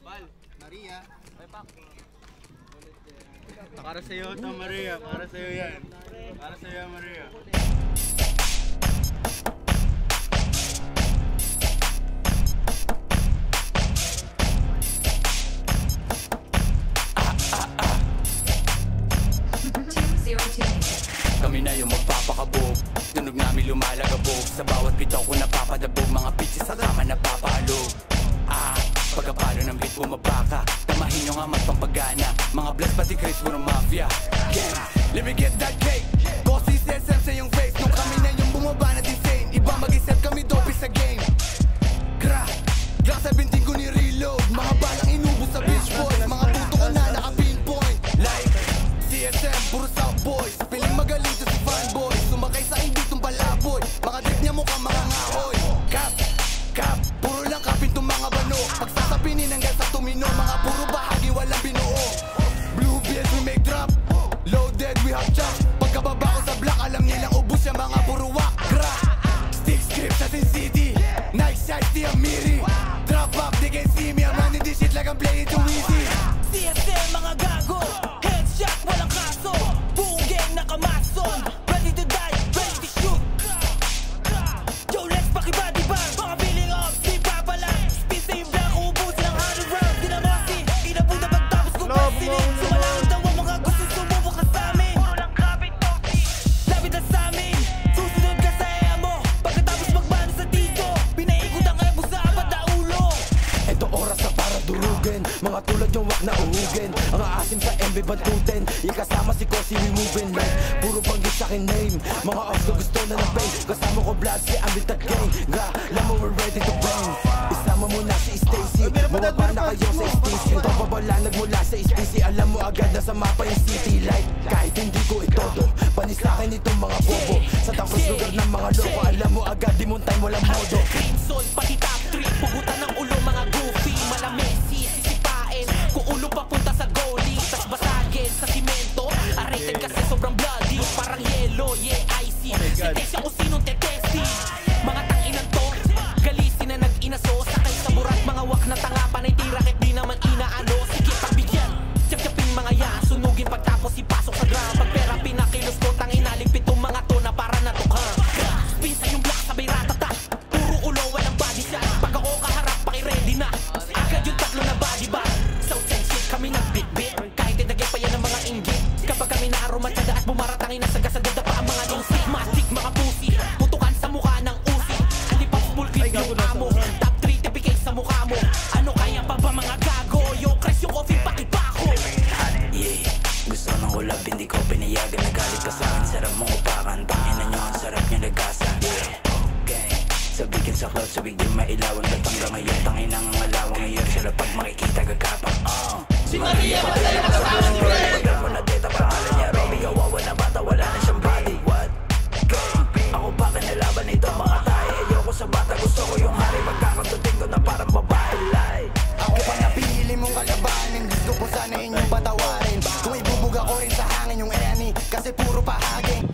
Bal. Maria. Para sa'yo ito, Maria. Para sa'yo yan. Para sa'yo, Maria. Kami na yung magpapakabog, tunog namin lumalagabog. Sa bawat bitaw ko napapadabog, mga bitches sa kama napapaalog. Pagkapalo ng beat bumabaka, tamahin nyo nga magpampagana. Mga blast pati Chris puro mafia. Yeah, let me get that cake. Bossy SM sa yung face, nung kami na yung bumaba na insane. Iba mag-isip kami dope sa game. Gra, Glock 17 ko ni reload. Mga balang inubos sa bitch boys, mga puto ko na naka-pinpoint. Like CSM, puro South Boys. Piling magaling to si fanboy, sumakay sa inditong balaboy. Mga drip niya mukhang mga ngahoy. Cap, puro lang kapin tong mga bano. Pagsasapinin hanggang sa tumino, mga puro bahagi walang binuo. Blue beers we make drop, loaded we have chop. Pagkababa ko sa block, alam nilang ubus yung mga puro wak. Crack, stick script sa Sin City, nice shot di Amiri. Drop up, they can see me, I'm running this shit like I'm playing too easy. CSM mga gago, headshot walang kaso. Buong gang nakamason, ready to die, ready to shoot. Yo, let's pakibody bang, mga feeling off, di papalang. Spin sa yung blank, uubusin ang 100 rounds. Dinamasi, inapunta pagtapos kong pasilin. Sumalangit daw ang mga gusto sumubok ka sa amin. Puro lang kapit topi, lapit na sa amin. Susunod ka sa ea mo, pagkatapos magbano sa tito. Pinaikot ang ebo sa apat na ulo. Ito oras na para durugin, mga tulad yung wak na uhugin. Ang aasim sa MB bantutin, yung kasama si Kosi we moving like puro banggit sa akin name. Mga ops ko gusto na ng pain, kasama ko blood si Ambit at gang. Gra, alam mo we're ready to bang. Isama mo na si Stacy, mawapa na kayo sa station. Pababala nagmula sa SPC, alam mo agad na sa mapa yung city light. Kahit hindi ko itodo, panis sa akin itong mga bobo. Sa tapos lugar ng mga loko, alam mo agad di time walang modo. Crimson, pati top 3, pugutan ng ulo mga goofy. Malamesi, sisipain, kung ulo papunta sa goalie. Tas basagin sa simento, arated kasi sobrang bloody. Parang yellow, yeah, icy. Sitesya kung sinong tetesti. Mga tanginan to, galisin na nag-inaso. Sakay sa burat, mga wak na tanga. Panay tirakit, di naman inaano. Sige, pagbigyan, tiyap-tiyapin mga yan. Sunugin pagtapos ipasok sa gram. Pag pera pinakilos ko, tangin naligpit tong mga to na para natukha. Spin sa yung block, sabay ratata. Puro ulo, walang body shot. Pag ako kaharap, paki-ready na. Agad yung tatlo na body bag. South Side shit, kami nag-bit-bit. Kahit tinagay pa yan ng mga inggit. Kapag kami naaromatsada at bumaratangin na sagasagad pa ang mga lusi. Matik mga pusi, putukan sa mukha ng usi. Alipas full clip yung amo. Top 3 tipikate sa mukha mo. Ano kaya pa ba mga gago? Yo, Chris yung coffee pakipako. Yeah, gusto ng ulap, hindi ko pinayagan. Nagalit ka sa akin, sarap mong upakan. Tanginan nyo, ang sarap nyo nagasan. Yeah, okay. Sabihin sa cloud, sabig di mailawan. Ba't hanggang ngayon, tangin ang alawang. Ngayon sila pag makikita gagapang. Si Maria, masaya ka sa akin, pre. Pagkat mo na data, pangalan niya Romy. Kawawa na bata, wala na siyang body. What? Ako pa kinalaban nito mga tayo. Ayoko sa bata, gusto ko yung hari. Magkakantutin ko na parang babae lie. Ako pa napili mong kalabanin, gusto ko sana inyong patawarin. Kung ibubuga ko rin sa hangin yung enemy, kasi puro pahaging.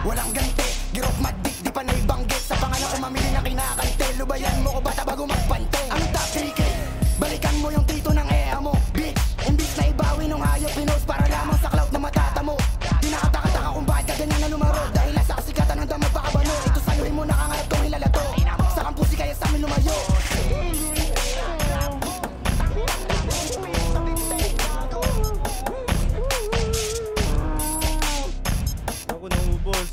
Walang ganti, girok madik, di pa naibanggit. Sa pangalan ko mamili na kinakante. Lubayan mo ko bata bago magpante. Ang top 3K, balikan mo yung tito ng ea mo. Bitch, imbis na ibawi nung hayop pinost para lamang sa clout na matata mo. Di nakataka-taka kung bakit ka ganyan na lumaro. Dahil nasa kasikatan hanggang magpakabano. Ito saluhin mo nakangarap tong hilalato. Sa kampusi kaya sa amin lumayo. Ako na ubos.